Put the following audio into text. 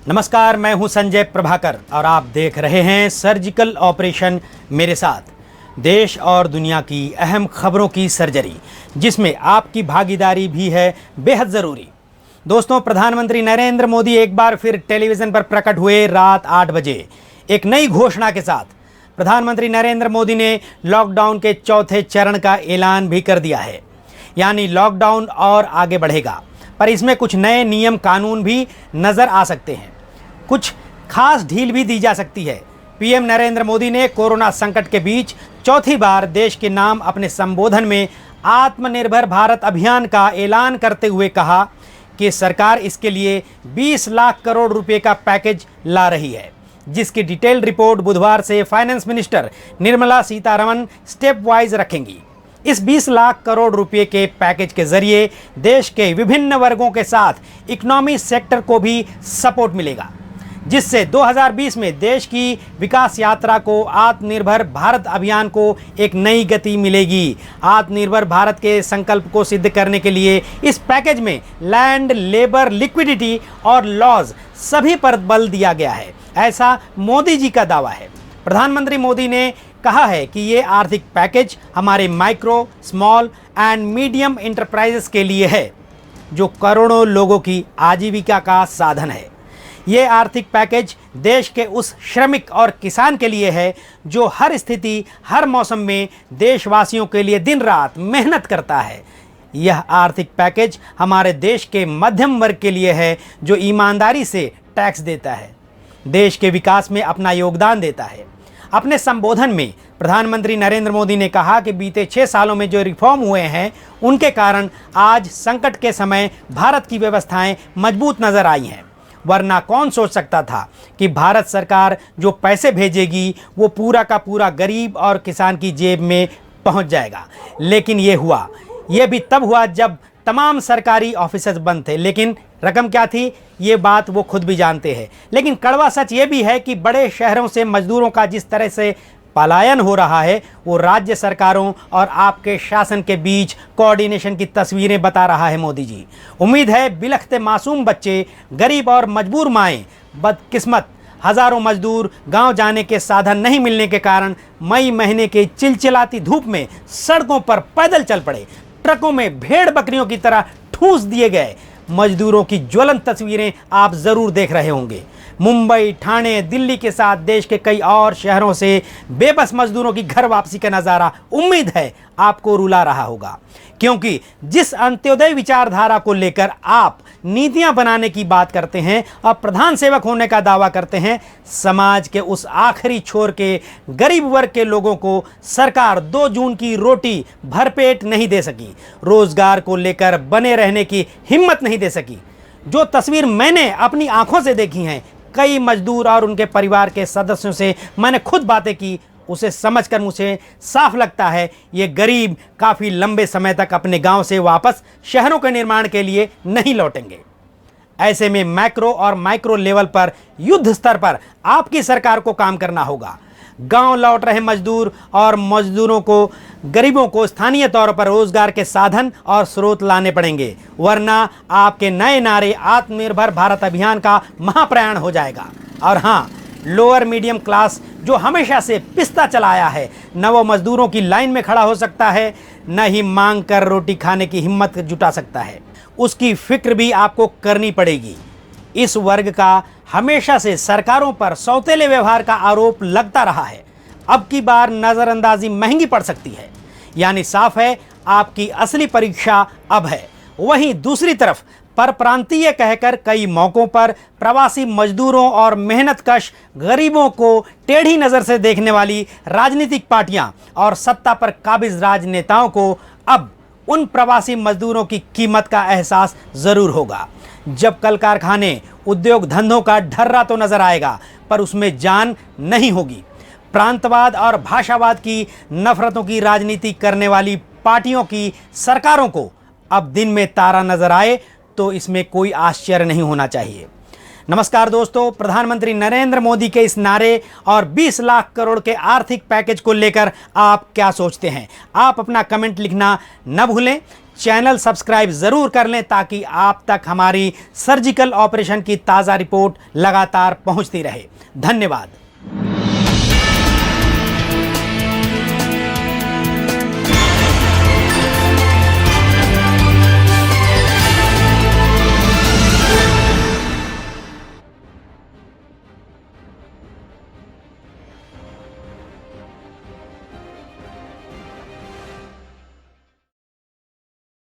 नमस्कार, मैं हूं संजय प्रभाकर और आप देख रहे हैं सर्जिकल ऑपरेशन मेरे साथ। देश और दुनिया की अहम खबरों की सर्जरी, जिसमें आपकी भागीदारी भी है बेहद ज़रूरी। दोस्तों, प्रधानमंत्री नरेंद्र मोदी एक बार फिर टेलीविज़न पर प्रकट हुए रात 8 बजे एक नई घोषणा के साथ। प्रधानमंत्री नरेंद्र मोदी ने लॉकडाउन के चौथे चरण का ऐलान भी कर दिया है, यानी लॉकडाउन और आगे बढ़ेगा, पर इसमें कुछ नए नियम कानून भी नज़र आ सकते हैं। कुछ खास ढील भी दी जा सकती है। पीएम नरेंद्र मोदी ने कोरोना संकट के बीच चौथी बार देश के नाम अपने संबोधन में आत्मनिर्भर भारत अभियान का ऐलान करते हुए कहा कि सरकार इसके लिए 20 लाख करोड़ रुपए का पैकेज ला रही है, जिसकी डिटेल्ड रिपोर्ट बुधवार से finance minister Nirmala Sitharaman step wise रखेंगी। इस 20 लाख करोड़ रुपए के पैकेज के जरिए देश के विभिन्न वर्गों के साथ इकोनॉमी सेक्टर को भी सपोर्ट मिलेगा, जिससे 2020 में देश की विकास यात्रा को आत्मनिर्भर भारत अभियान को एक नई गति मिलेगी। आत्मनिर्भर भारत के संकल्प को सिद्ध करने के लिए इस पैकेज में लैंड, लेबर, लिक्विडिटी और लॉज सभी पर बल दिया गया है, ऐसा मोदी जी का दावा है। प्रधानमंत्री मोदी ने कहा है कि ये आर्थिक पैकेज हमारे micro, small and medium enterprises के लिए है, जो करोड़ों लोगों की आजीविका का साधन है। ये आर्थिक पैकेज देश के उस श्रमिक और किसान के लिए है जो हर स्थिति, हर मौसम में देशवासियों के लिए दिन रात मेहनत करता है। यह आर्थिक पैकेज हमारे देश के मध्यम वर्ग के लिए है, जो ईमानदारी से टैक्स देता है, देश के विकास में अपना योगदान देता है। अपने संबोधन में प्रधानमंत्री नरेंद्र मोदी ने कहा कि बीते 6 सालों में जो रिफॉर्म हुए हैं, उनके कारण आज संकट के समय भारत की व्यवस्थाएं मजबूत नजर आई हैं। वरना कौन सोच सकता था कि भारत सरकार जो पैसे भेजेगी वो पूरा का पूरा गरीब और किसान की जेब में पहुंच जाएगा। लेकिन ये हुआ। ये भी तब हुआ जब तमाम सरकारी ऑफिसर्स बंद थे। लेकिन रकम क्या थी, ये बात वो खुद भी जानते हैं। लेकिन कड़वा सच ये भी है कि बड़े शहरों से मजदूरों का जिस तरह से पलायन हो रहा है, वो राज्य सरकारों और आपके शासन के बीच कोऑर्डिनेशन की तस्वीरें बता रहा है मोदी जी। उम्मीद है बिलखते मासूम बच्चे, गरीब और मजबूर माएँ, बदकिस्मत हजारों मजदूर गांव जाने के साधन नहीं मिलने के कारण मई महीने के चिलचिलाती धूप में सड़कों पर पैदल चल पड़े। ट्रकों में भेड़ बकरियों की तरह ठूस दिए गए मजदूरों की ज्वलंत तस्वीरें आप जरूर देख रहे होंगे। मुंबई, ठाणे, दिल्ली के साथ देश के कई और शहरों से बेबस मजदूरों की घर वापसी का नज़ारा उम्मीद है आपको रुला रहा होगा, क्योंकि जिस अंत्योदय विचारधारा को लेकर आप नीतियां बनाने की बात करते हैं और प्रधान सेवक होने का दावा करते हैं, समाज के उस आखिरी छोर के गरीब वर्ग के लोगों को सरकार 2 जून की रोटी भरपेट नहीं दे सकी, रोजगार को लेकर बने रहने की हिम्मत नहीं दे सकी। जो तस्वीर मैंने अपनी आंखों से देखी हैं, कई मजदूर और उनके परिवार के सदस्यों से मैंने खुद बातें की, उसे समझकर मुझे साफ लगता है ये गरीब काफ़ी लंबे समय तक अपने गांव से वापस शहरों के निर्माण के लिए नहीं लौटेंगे। ऐसे में मैक्रो और माइक्रो लेवल पर युद्ध स्तर पर आपकी सरकार को काम करना होगा। गांव लौट रहे मजदूर और मजदूरों को, गरीबों को स्थानीय तौर पर रोजगार के साधन और स्रोत लाने पड़ेंगे, वरना आपके नए नारे आत्मनिर्भर भारत अभियान का महाप्रयाण हो जाएगा। और हाँ, लोअर मीडियम क्लास जो हमेशा से पिसता चला आया है, न वो मजदूरों की लाइन में खड़ा हो सकता है, न ही मांग कर रोटी खाने की हिम्मत जुटा सकता है। उसकी फिक्र भी आपको करनी पड़ेगी। इस वर्ग का हमेशा से सरकारों पर सौतेले व्यवहार का आरोप लगता रहा है। अब की बार नज़रअंदाजी महंगी पड़ सकती है, यानी साफ है आपकी असली परीक्षा अब है। वहीं दूसरी तरफ परप्रांतीय कहकर कई मौकों पर प्रवासी मजदूरों और मेहनतकश गरीबों को टेढ़ी नज़र से देखने वाली राजनीतिक पार्टियां और सत्ता पर काबिज राजनेताओं को अब उन प्रवासी मजदूरों की कीमत का एहसास ज़रूर होगा। जब कल कारखाने, उद्योग धंधों का ढर्रा तो नजर आएगा, पर उसमें जान नहीं होगी। प्रांतवाद और भाषावाद की नफरतों की राजनीति करने वाली पार्टियों की सरकारों को अब दिन में तारा नजर आए तो इसमें कोई आश्चर्य नहीं होना चाहिए। नमस्कार दोस्तों, प्रधानमंत्री नरेंद्र मोदी के इस नारे और 20 लाख करोड़ के आर्थिक पैकेज को लेकर आप क्या सोचते हैं? आप अपना कमेंट लिखना न भूलें। चैनल सब्सक्राइब ज़रूर कर लें ताकि आप तक हमारी सर्जिकल ऑपरेशन की ताज़ा रिपोर्ट लगातार पहुंचती रहे। धन्यवाद।